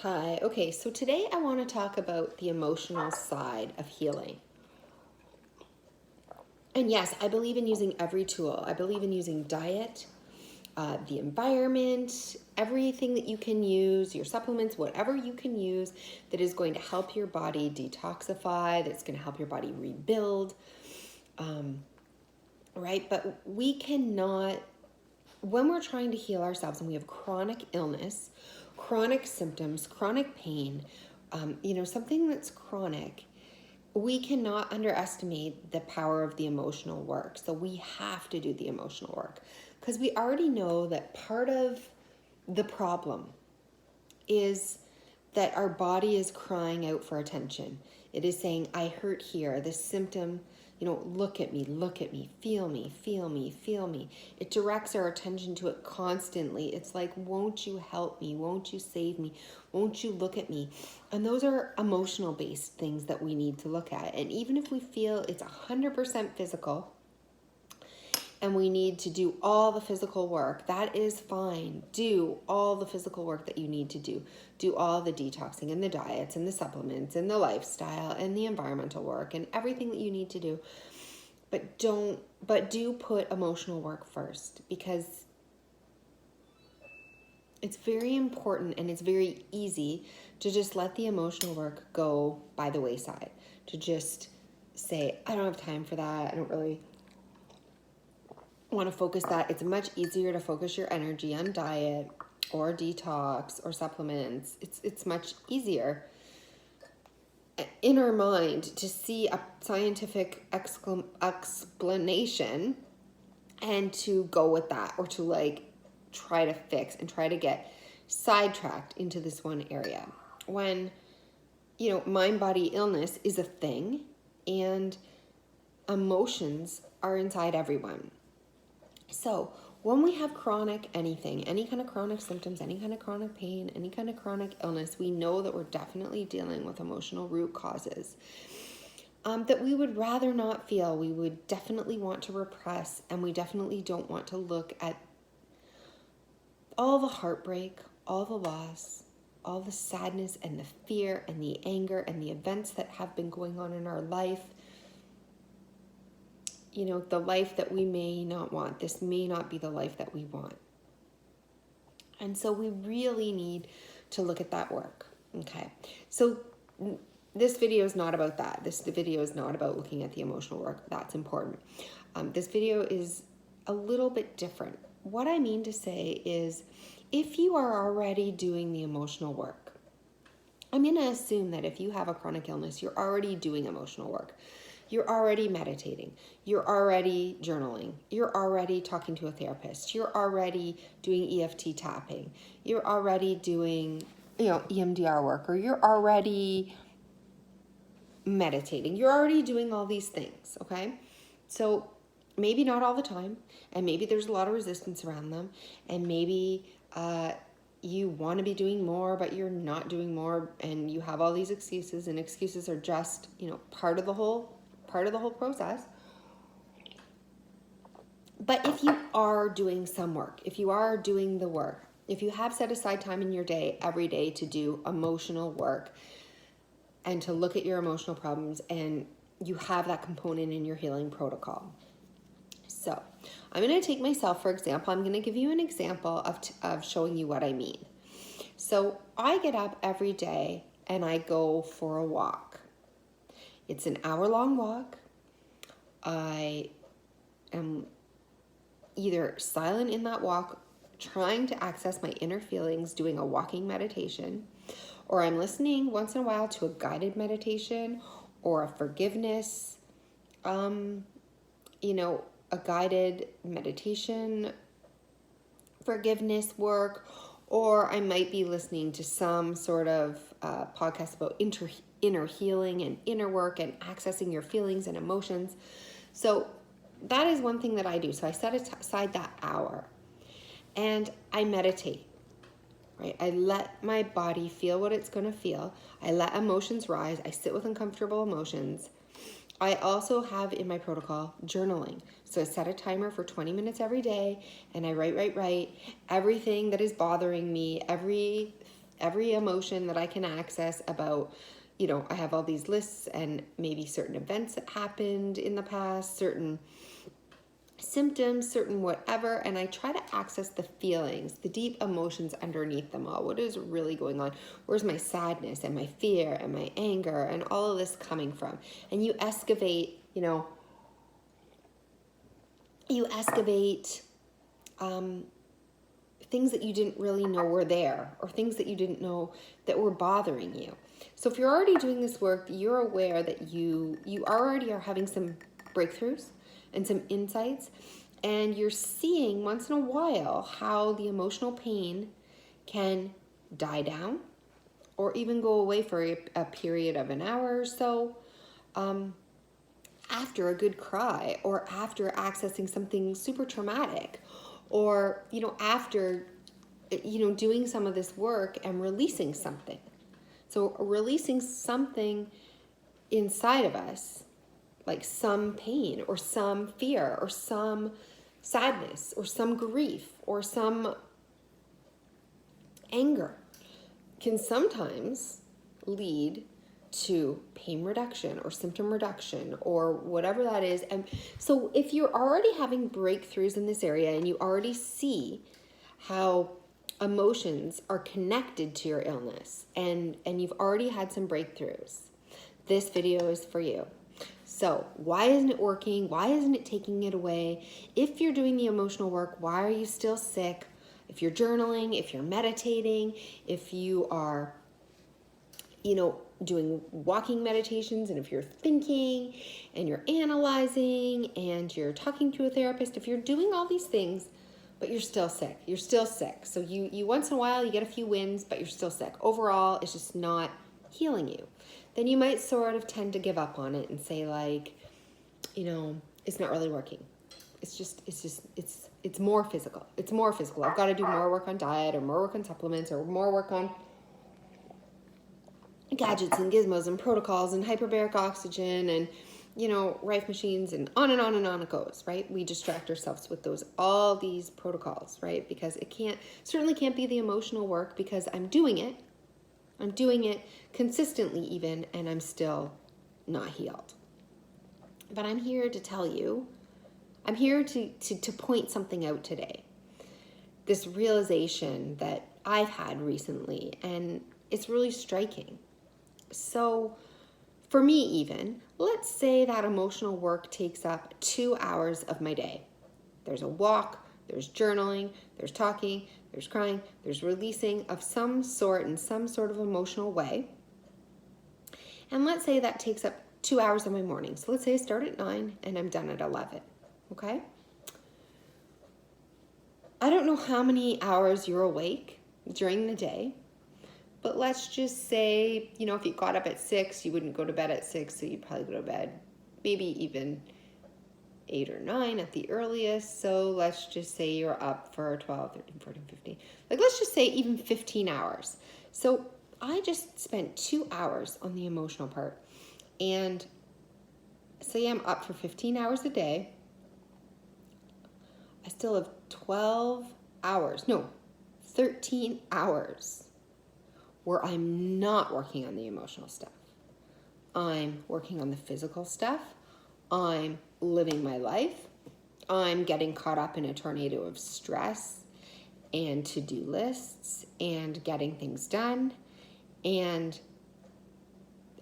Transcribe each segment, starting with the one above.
Hi. Okay, so today I want to talk about the emotional side of healing. And yes, I believe in using every tool. I believe in using diet, the environment, everything that you can use, your supplements, whatever you can use that is going to help your body detoxify, that's going to help your body rebuild, right? But we cannot, when we're trying to heal ourselves and we have chronic illness, chronic symptoms, chronic pain, something that's chronic, we cannot underestimate the power of the emotional work. So we have to do the emotional work because we already know that part of the problem is that our body is crying out for attention. It is saying, I hurt here. This symptom, look at me, feel me, feel me, feel me. It directs our attention to it constantly. It's like, won't you help me? Won't you save me? Won't you look at me? And those are emotional based things that we need to look at. And even if we feel it's 100% physical, and we need to do all the physical work, that is fine. Do all the physical work that you need to do. Do all the detoxing and the diets and the supplements and the lifestyle and the environmental work and everything that you need to do. But do put emotional work first, because it's very important and it's very easy to just let the emotional work go by the wayside. To just say, I don't have time for that. I don't really want to focus that. It's much easier to focus your energy on diet or detox or supplements. It's much easier in our mind to see a scientific explanation and to go with that, or to try to fix and try to get sidetracked into this one area when mind body illness is a thing and emotions are inside everyone. So when we have chronic anything, any kind of chronic symptoms, any kind of chronic pain, any kind of chronic illness, we know that we're definitely dealing with emotional root causes that we would rather not feel. We would definitely want to repress, and we definitely don't want to look at all the heartbreak, all the loss, all the sadness and the fear and the anger and the events that have been going on in our life. The life that we may not want. This may not be the life that we want. And so we really need to look at that work. Okay. So this video is not about that. This video is not about looking at the emotional work. That's important. This video is a little bit different. What I mean to say is, if you are already doing the emotional work, I'm going to assume that if you have a chronic illness, you're already doing emotional work. You're already meditating. You're already journaling. You're already talking to a therapist. You're already doing EFT tapping. You're already doing, EMDR work, or you're already meditating. You're already doing all these things, okay? So maybe not all the time, and maybe there's a lot of resistance around them, and maybe you want to be doing more, but you're not doing more, and you have all these excuses, and excuses are just, part of the whole process. But if you are doing some work, if you are doing the work, if you have set aside time in your day, every day, to do emotional work and to look at your emotional problems, and you have that component in your healing protocol. So I'm going to take myself, for example. I'm going to give you an example of showing you what I mean. So I get up every day and I go for a walk. It's an hour-long walk. I am either silent in that walk, trying to access my inner feelings, doing a walking meditation, or I'm listening once in a while to a guided meditation or a forgiveness, a guided meditation, forgiveness work, or I might be listening to some sort of podcast about inner healing and inner work and accessing your feelings and emotions. So that is one thing that I do. So I set aside that hour and I meditate, right? I let my body feel what it's going to feel. I let emotions rise. I sit with uncomfortable emotions. I also have in my protocol journaling. So I set a timer for 20 minutes every day, and I write everything that is bothering me, every emotion that I can access about, you know, I have all these lists and maybe certain events that happened in the past, certain symptoms, certain whatever, and I try to access the feelings, the deep emotions underneath them all. What is really going on? Where's my sadness and my fear and my anger and all of this coming from? And you excavate, things that you didn't really know were there, or things that you didn't know that were bothering you. So if you're already doing this work, you're aware that you already are having some breakthroughs and some insights, and you're seeing once in a while how the emotional pain can die down or even go away for a period of an hour or so, after a good cry, or after accessing something super traumatic, or after doing some of this work and releasing something. So releasing something inside of us, like some pain or some fear or some sadness or some grief or some anger, can sometimes lead to pain reduction or symptom reduction or whatever that is. And so if you're already having breakthroughs in this area and you already see how emotions are connected to your illness, and you've already had some breakthroughs, this video is for you. So why isn't it working? Why isn't it taking it away? If you're doing the emotional work, why are you still sick? If you're journaling, if you're meditating, if you are, doing walking meditations, and if you're thinking and you're analyzing and you're talking to a therapist, if you're doing all these things, but you're still sick. So you once in a while, you get a few wins, but you're still sick. Overall, it's just not healing you. Then you might sort of tend to give up on it and say, like, it's not really working. It's more physical. It's more physical. I've got to do more work on diet, or more work on supplements, or more work on gadgets and gizmos and protocols and hyperbaric oxygen and Rife machines, and on it goes, right? We distract ourselves with all these protocols, right? Because it certainly can't be the emotional work, because I'm doing it consistently even, and I'm still not healed. But I'm here to tell you, I'm here to point something out today. This realization that I've had recently, and it's really striking. So for me even, let's say that emotional work takes up 2 hours of my day. There's a walk, there's journaling, there's talking, there's crying, there's releasing of some sort in some sort of emotional way. And let's say that takes up 2 hours of my morning. So let's say I start at 9 and I'm done at 11, okay? I don't know how many hours you're awake during the day, but let's just say, if you got up at 6, you wouldn't go to bed at 6, so you'd probably go to bed maybe even 8 or 9 at the earliest. So let's just say you're up for 12, 13, 14, 15. Let's just say even 15 hours. So I just spent 2 hours on the emotional part. And say I'm up for 15 hours a day. I still have 13 hours where I'm not working on the emotional stuff. I'm working on the physical stuff. I'm living my life. I'm getting caught up in a tornado of stress and to-do lists and getting things done and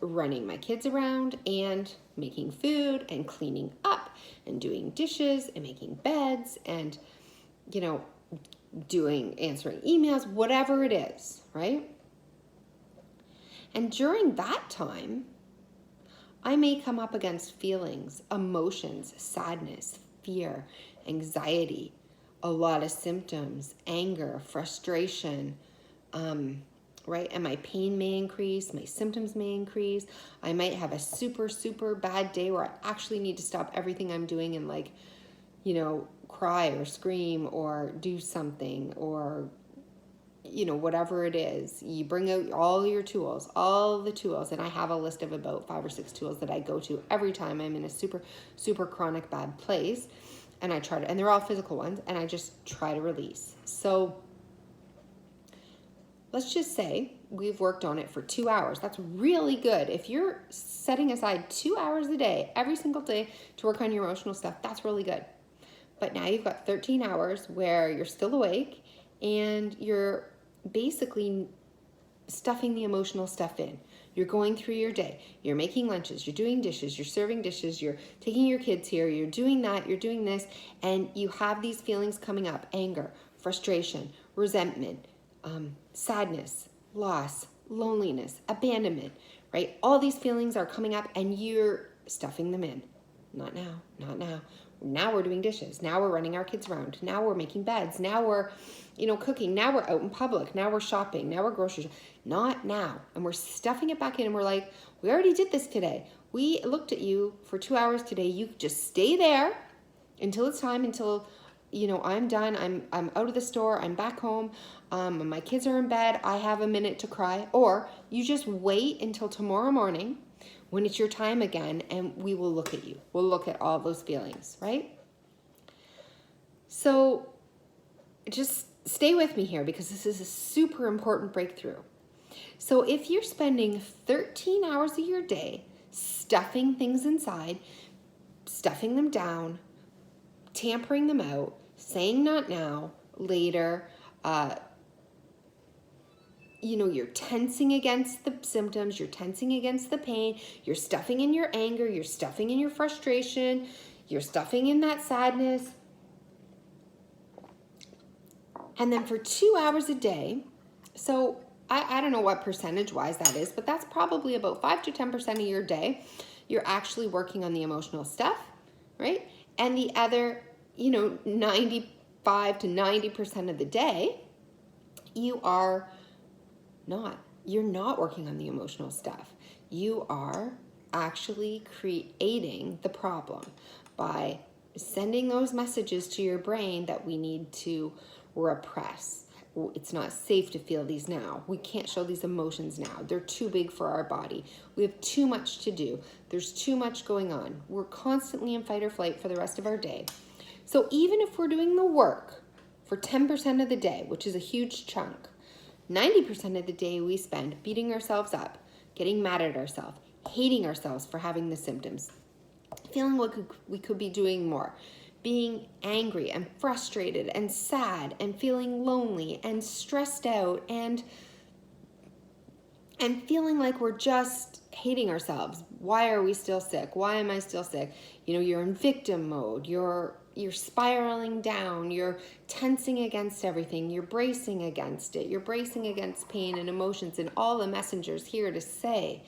running my kids around and making food and cleaning up and doing dishes and making beds and, answering emails, whatever it is, right? And during that time, I may come up against feelings, emotions, sadness, fear, anxiety, a lot of symptoms, anger, frustration, right? And my pain may increase, my symptoms may increase. I might have a super, super bad day where I actually need to stop everything I'm doing and cry or scream or do something, or whatever it is. You bring out all the tools, and I have a list of about 5 or 6 tools that I go to every time I'm in a super, super chronic bad place. And I try to, and they're all physical ones, and I just try to release. So let's just say we've worked on it for 2 hours. That's really good. If you're setting aside 2 hours a day, every single day, to work on your emotional stuff, that's really good. But now you've got 13 hours where you're still awake and you're basically stuffing the emotional stuff in. You're going through your day. You're making lunches. You're doing dishes. You're serving dishes. You're taking your kids here. You're doing that. You're doing this. And you have these feelings coming up: anger, frustration, resentment, sadness, loss, loneliness, abandonment, right? All these feelings are coming up and you're stuffing them in. Not now, not now. Now we're doing dishes. Now we're running our kids around. Now we're making beds. Now we're, cooking. Now we're out in public. Now we're shopping. Now we're grocery shopping. Not now. And we're stuffing it back in and we're like, we already did this today. We looked at you for 2 hours today. You just stay there until it's time, until, I'm done. I'm out of the store. I'm back home. My kids are in bed. I have a minute to cry. Or you just wait until tomorrow morning when it's your time again, and we will look at you. We'll look at all those feelings, right? So just stay with me here because this is a super important breakthrough. So if you're spending 13 hours of your day stuffing things inside, stuffing them down, tampering them out, saying not now, later, you're tensing against the symptoms, you're tensing against the pain, you're stuffing in your anger, you're stuffing in your frustration, you're stuffing in that sadness. And then for 2 hours a day, so I don't know what percentage-wise that is, but that's probably about 5 to 10% of your day, you're actually working on the emotional stuff, right? And the other, 95 to 90% of the day, you're not working on the emotional stuff. You are actually creating the problem by sending those messages to your brain that we need to repress. It's not safe to feel these now. We can't show these emotions now. They're too big for our body. We have too much to do. There's too much going on. We're constantly in fight or flight for the rest of our day. So even if we're doing the work for 10% of the day, which is a huge chunk, 90% of the day we spend beating ourselves up, getting mad at ourselves, hating ourselves for having the symptoms, feeling like we could be doing more, being angry and frustrated and sad and feeling lonely and stressed out and feeling like we're just hating ourselves. Why are we still sick? Why am I still sick? You're in victim mode. You're spiraling down. You're tensing against everything. You're bracing against it. You're bracing against pain and emotions and all the messengers here to say,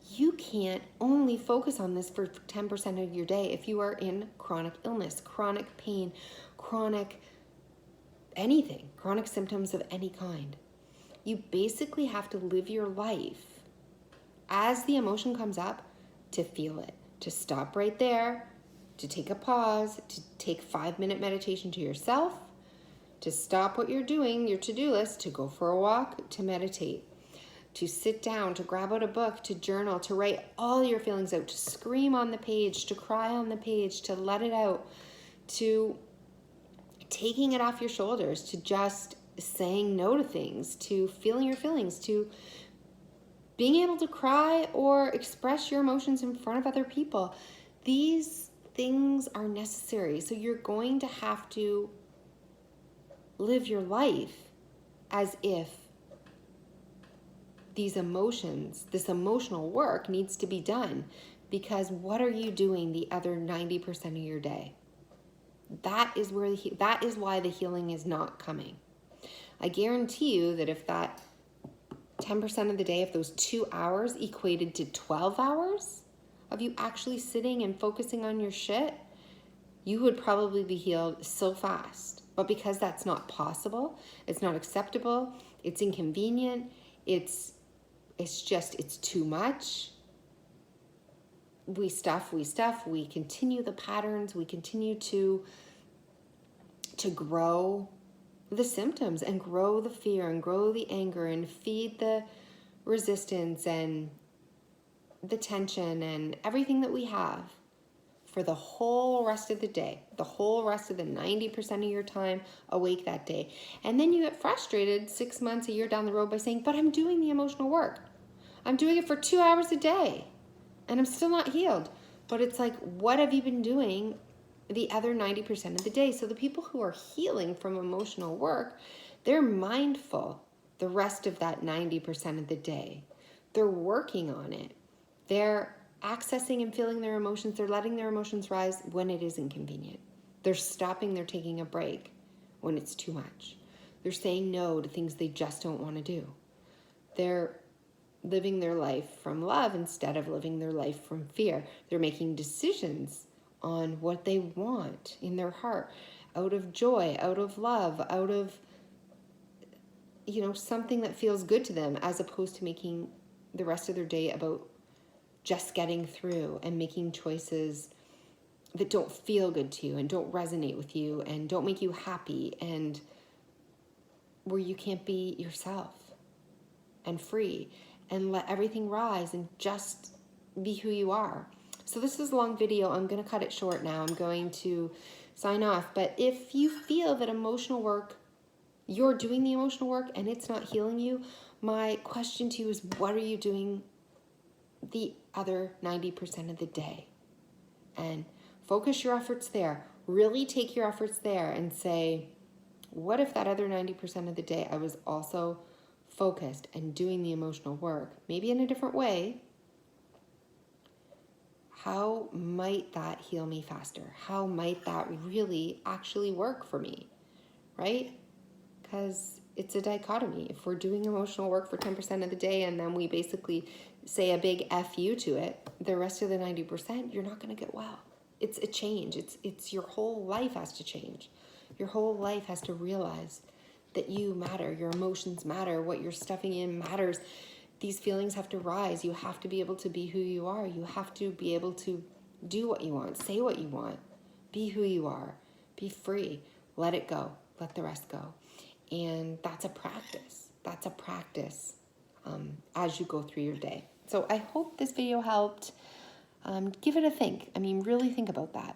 you can't only focus on this for 10% of your day if you are in chronic illness, chronic pain, chronic anything, chronic symptoms of any kind. You basically have to live your life as the emotion comes up to feel it, to stop right there, to take a pause, to take 5-minute meditation to yourself, to stop what you're doing, your to-do list, to go for a walk, to meditate, to sit down, to grab out a book, to journal, to write all your feelings out, to scream on the page, to cry on the page, to let it out, to taking it off your shoulders, to just saying no to things, to feeling your feelings, to being able to cry or express your emotions in front of other people. These things are necessary. So you're going to have to live your life as if these emotions, this emotional work needs to be done, because what are you doing the other 90% of your day? That is why the healing is not coming. I guarantee you that if that 10% of the day, if those 2 hours equated to 12 hours of you actually sitting and focusing on your shit, you would probably be healed so fast. But because that's not possible, it's not acceptable, it's inconvenient, it's too much. We stuff, we continue the patterns, we continue to grow the symptoms and grow the fear and grow the anger and feed the resistance and the tension and everything that we have for the whole rest of the day, the whole rest of the 90% of your time awake that day. And then you get frustrated 6 months, a year down the road by saying, but I'm doing the emotional work. I'm doing it for 2 hours a day and I'm still not healed. But it's like, what have you been doing the other 90% of the day? So the people who are healing from emotional work, they're mindful the rest of that 90% of the day. They're working on it. They're accessing and feeling their emotions. They're letting their emotions rise when it is inconvenient. They're stopping, they're taking a break when it's too much. They're saying no to things they just don't want to do. They're living their life from love instead of living their life from fear. They're making decisions on what they want in their heart, out of joy, out of love, out of, something that feels good to them, as opposed to making the rest of their day about just getting through and making choices that don't feel good to you and don't resonate with you and don't make you happy, and where you can't be yourself and free and let everything rise and just be who you are. So this is a long video. I'm going to cut it short now. I'm going to sign off. But if you feel that emotional work, you're doing the emotional work and it's not healing you, my question to you is, what are you doing the other 90% of the day? And focus your efforts there. Really take your efforts there and say, what if that other 90% of the day I was also focused and doing the emotional work, maybe in a different way? How might that heal me faster? How might that really actually work for me, right? Because it's a dichotomy. If we're doing emotional work for 10% of the day and then we basically say a big F you to it, the rest of the 90%, you're not going to get well. It's a change. It's your whole life has to change. Your whole life has to realize that you matter. Your emotions matter. What you're stuffing in matters. These feelings have to rise. You have to be able to be who you are. You have to be able to do what you want, say what you want, be who you are, be free, let it go, let the rest go. And that's a practice. That's a practice as you go through your day. So I hope this video helped. Give it a think. I mean, really think about that.